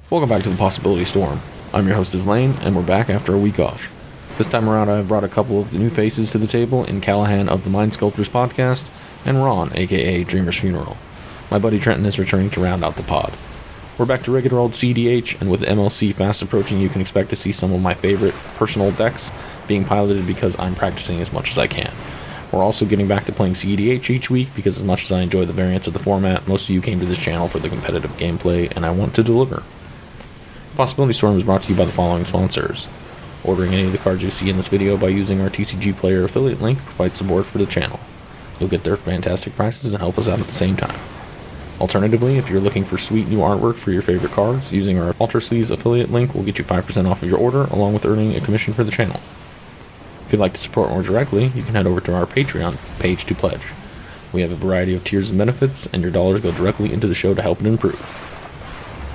Welcome back to the Possibility Storm. I'm your host Izlain, and we're back after a week off. This time around I've brought a couple of the new faces to the table in Callahan of the Sculptors podcast, and Ron, aka Dreamersfvneral. My buddy Trentyn is returning to round out the pod. We're back to regular old cEDH, and with MLC fast approaching you can expect to see some of my favorite personal decks being piloted because I'm practicing as much as I can. We're also getting back to playing cEDH each week because as much as I enjoy the variants of the format, most of you came to this channel for the competitive gameplay, and I want to deliver. Possibility Storm is brought to you by the following sponsors. Ordering any of the cards you see in this video by using our TCG Player affiliate link provides support for the channel. You'll get their fantastic prices and help us out at the same time. Alternatively, if you're looking for sweet new artwork for your favorite cards, using our Ultra Sleeves affiliate link will get you 5% off of your order, along with earning a commission for the channel. If you'd like to support more directly, you can head over to our Patreon page to pledge. We have a variety of tiers and benefits, and your dollars go directly into the show to help it improve.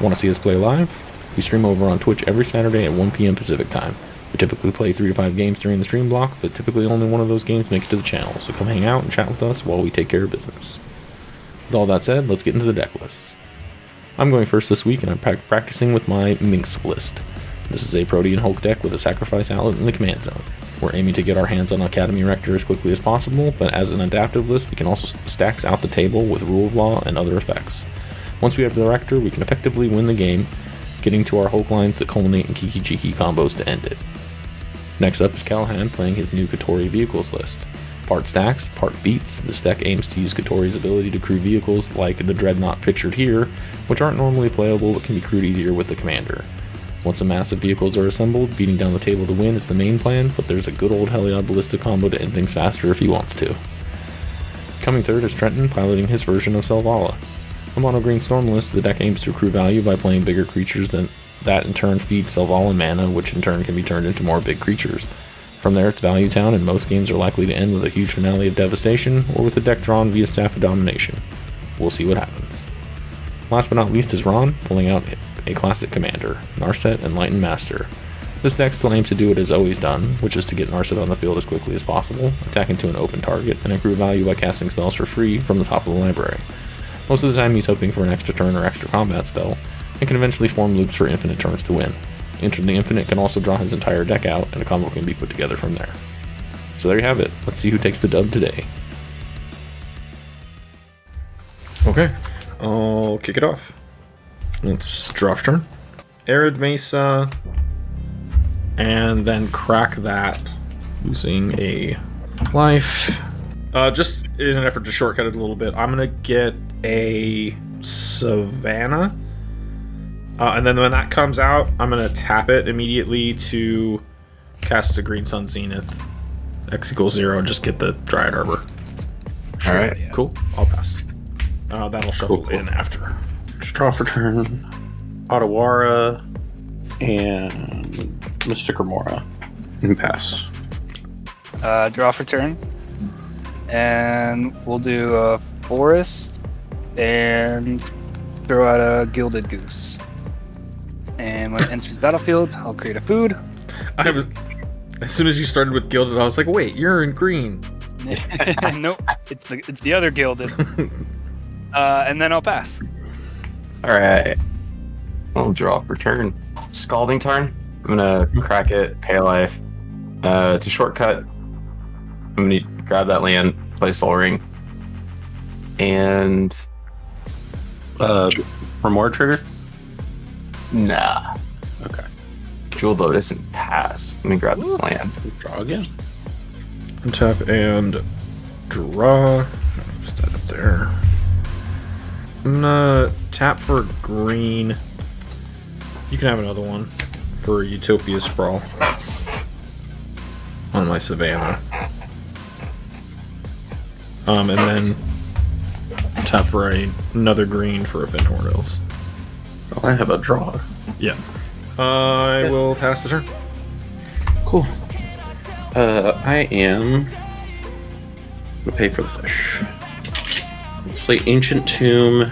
Want to see us play live? We stream over on Twitch every Saturday at 1 p.m. Pacific time. We typically play 3 to 5 games during the stream block, but typically only one of those games make it to the channel, so come hang out and chat with us while we take care of business. With all that said, let's get into the deck lists. I'm going first this week, and I'm practicing with my Minsc list. This is a Protean Hulk deck with a sacrifice outlet in the command zone. We're aiming to get our hands on Academy Rector as quickly as possible, but as an adaptive list, we can also stacks out the table with Rule of Law and other effects. Once we have the Rector, we can effectively win the game, getting to our Hulk lines that culminate in Kiki Jiki combos to end it. Next up is Callahan playing his new Kotori vehicles list. Part stacks, part beats, this deck aims to use Kotori's ability to crew vehicles like the Dreadnought pictured here, which aren't normally playable but can be crewed easier with the commander. Once a mass of vehicles are assembled, beating down the table to win is the main plan, but there's a good old Heliod Ballista combo to end things faster if he wants to. Coming third is Trentyn piloting his version of Selvala. A mono-green storm list, the deck aims to accrue value by playing bigger creatures that in turn feed Selvala mana, which in turn can be turned into more big creatures. From there it's Value Town, and most games are likely to end with a huge finale of devastation, or with a deck drawn via Staff of Domination. We'll see what happens. Last but not least is Ron, pulling out a classic commander, Narset Enlightened Master. This deck still aims to do what it has always done, which is to get Narset on the field as quickly as possible, attack into an open target, and accrue value by casting spells for free from the top of the library. Most of the time he's hoping for an extra turn or extra combat spell, and can eventually form loops for infinite turns to win. Enter the Infinite can also draw his entire deck out, and a combo can be put together from there. So there you have it. Let's see who takes the dub today. Okay, I'll kick it off. Let's draw for turn. Arid Mesa, and then crack that, losing a life. Just in an effort to shortcut it a little bit, I'm gonna get a Savannah. And then when that comes out, I'm going to tap it immediately to cast a Green Sun Zenith. X = 0 and just get the Dryad Arbor. Alright. Yeah. Cool. I'll pass. That'll shuffle in after. Just draw for turn. Otawara and Mystic Remora. And pass. Draw for turn. And we'll do a Forest and throw out a Gilded Goose. And when it enters the battlefield, I'll create a food. As soon as you started with Gilded, I was like, wait, you're in green. Nope, it's the other Gilded. And then I'll pass. Alright. I'll draw for turn. Scalding Tarn. I'm gonna crack it, pay a life. To shortcut, I'm gonna grab that land, play Soul Ring. And Remora trigger? nah. Okay. Jewel Lotus and pass. Let me grab this land. Draw again. Untap and draw. Put that up there. I'm gonna tap for green. You can have another one for Utopia Sprawl on my Savannah. And then tap for another green for a Fenhorn Hills. Oh, I have a draw. Yeah. I will pass the turn. Cool. I am gonna pay for the fish. Play Ancient Tomb.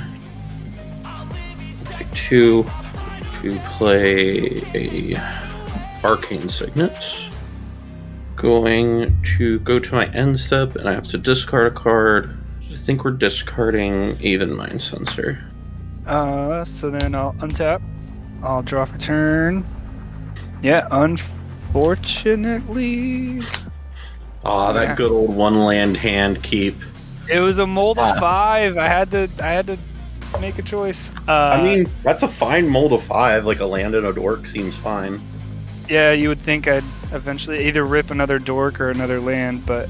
Take 2 to play a Arcane Signet. Going to go to my end step, and I have to discard a card. I think we're discarding Even Mind Sensor. So then I'll untap I'll draw for turn. Yeah, unfortunately, Ah, that Yeah. good old one land hand keep. it was a mold of Ah. 5. I had to make a choice. I mean, that's a fine mold of 5. Like a land and a dork seems fine. Yeah, you would think I'd eventually either rip another dork or another land, but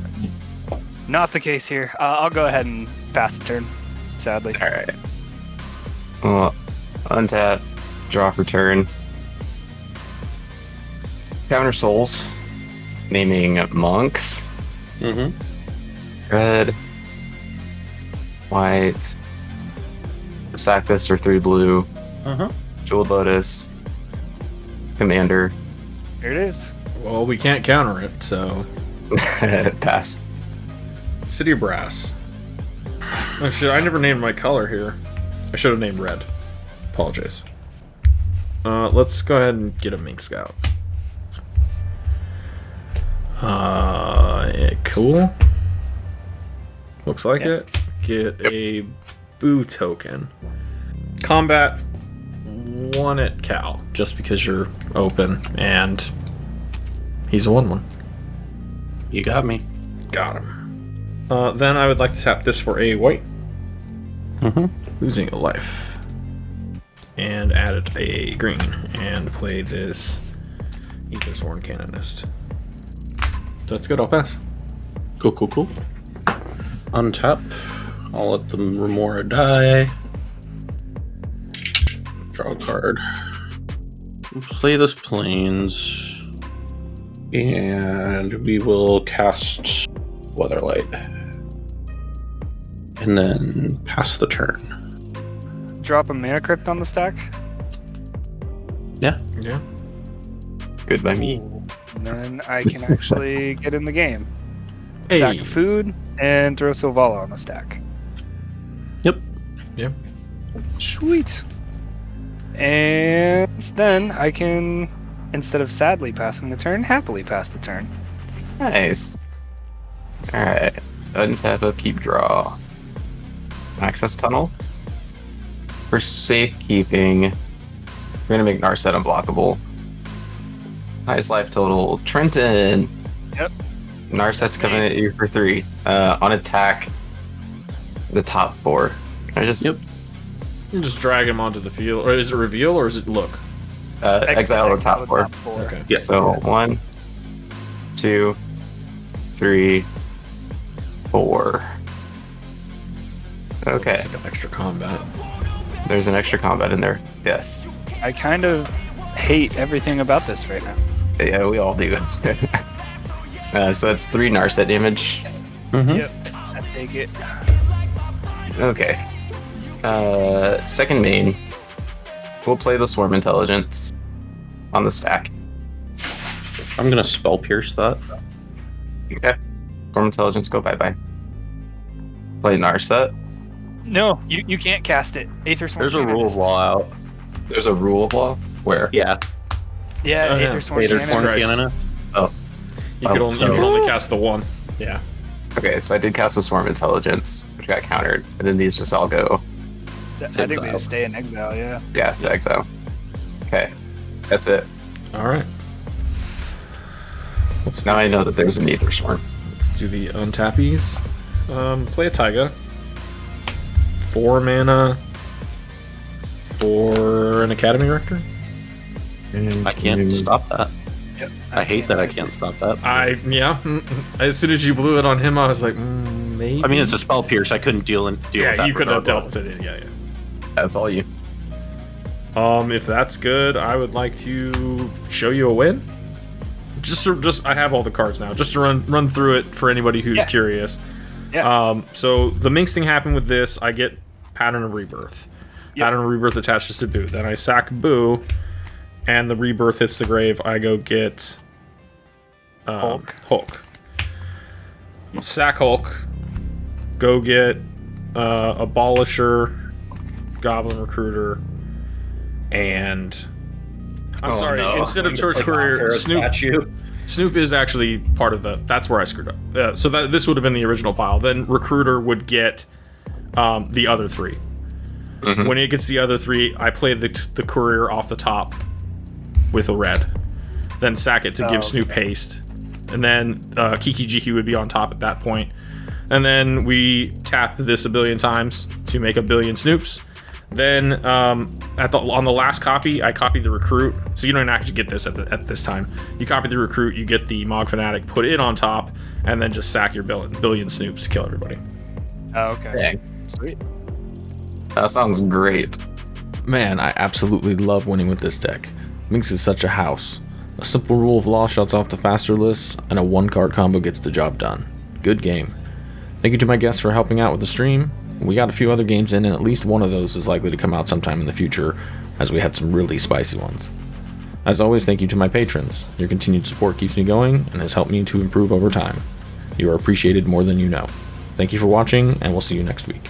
not the case here. I'll go ahead and pass the turn, sadly. All right. Well, untap, draw for turn. Counter souls, naming monks. Mm-hmm. Red, white, sack this for 3 blue, Uh-huh. jeweled lotus, commander, Here it is. Well, we can't counter it, so pass. City of Brass. Oh shit! I never named my color here. I should have named red. Apologize. Let's go ahead and get a Minsc Scout. Yeah, cool. Looks like it. Get a boo token. Combat 1 at Cal, just because you're open, and he's a 1/1. You got me. Got him. Then I would like to tap this for a white, Mm-hmm. losing a life, and add it a green, and play this Aethersworn Canonist. So that's good, I'll pass. Cool, cool, cool. Untap. I'll let the Remora die. Draw a card. Play this Plains. And we will cast Weatherlight. And then pass the turn. Drop a mana crypt on the stack. Yeah. Yeah. Good by me. Ooh. And then I can actually get in the game. Hey. Sack of food and throw Silvala on the stack. Yep. Yeah. Sweet. And then I can, instead of sadly passing the turn, happily pass the turn. Nice. Alright. Untap, upkeep, draw. Access tunnel. For safekeeping, we're gonna make Narset unblockable. Highest life total, Trentyn. Yep. Narset's coming at you for 3. On attack, the top 4. Can I just Yep. You just drag him onto the field, or is it reveal, or is it look? exile the top 4? Okay. Yes. So 1, 2, 3, 4. Okay, It's like an extra combat. there's an extra combat in there. Yes. I kind of hate everything about this right now. Yeah, we all do. So that's 3 Narset damage. Mm-hmm. Yep, I take it. Okay. Second main. We'll play the Swarm Intelligence on the stack. I'm gonna spell pierce that. Okay. Swarm Intelligence, go bye-bye. Play Narset. No, you can't cast it. Aethersworn There's a rule of Canonist. law out. There's a rule of law? Where? Yeah. Yeah, Oh, yeah. Aethersworn There's Jesus Canonist. one Christ. cannon. You could Oh, only, so- cast the one. Yeah. Okay, so I did cast the Swarm Intelligence, which got countered, and then these just all go, I think we Exile. just stay in exile, yeah. yeah, to exile. Okay, that's it. All right. Now I know that there's an Aether Swarm. Let's do the untappies. Play a Taiga. 4 mana for an Academy Rector. I can't stop that. Yep. I hate that I can't stop that. Yeah. As soon as you blew it on him, I was like, maybe. I mean, it's a spell pierce. I couldn't deal with that. Yeah, you could have dealt regardless. with it. Yeah. That's all you. If that's good, I would like to show you a win. Just I have all the cards now. Just to run through it for anybody who's Yeah. curious. Yeah. So the Minsc thing happened with this. I get Pattern of Rebirth. Yep. Pattern of Rebirth attaches to Boo. Then I sack Boo, and the Rebirth hits the grave. I go get Hulk. Hulk. Sack Hulk. Go get Abolisher, Goblin Recruiter, and I'm Oh, sorry. no. Instead of Like Church a Courier, Pharaoh Snoop. statue. Snoop is actually part of the. That's where I screwed up. So that this would have been the original pile. Then Recruiter would get the other 3. When it gets the other 3, I play the courier off the top with a red. Then sack it to give Snoop haste. And then Kiki Jiki would be on top at that point. And then we tap this a billion times to make a billion Snoops. Then on the last copy, I copy the recruit. So you don't actually get this at this time. You copy the recruit, you get the Mog Fanatic, put it on top, and then just sack your billion Snoops to kill everybody. Oh, okay. Dang. Sweet. That sounds great. Man, I absolutely love winning with this deck. Minsc is such a house. A simple rule of law shuts off the faster lists, and a 1-card combo gets the job done. Good game. Thank you to my guests for helping out with the stream. We got a few other games in, and at least one of those is likely to come out sometime in the future, as we had some really spicy ones. As always, thank you to my patrons. Your continued support keeps me going, and has helped me to improve over time. You are appreciated more than you know. Thank you for watching, and we'll see you next week.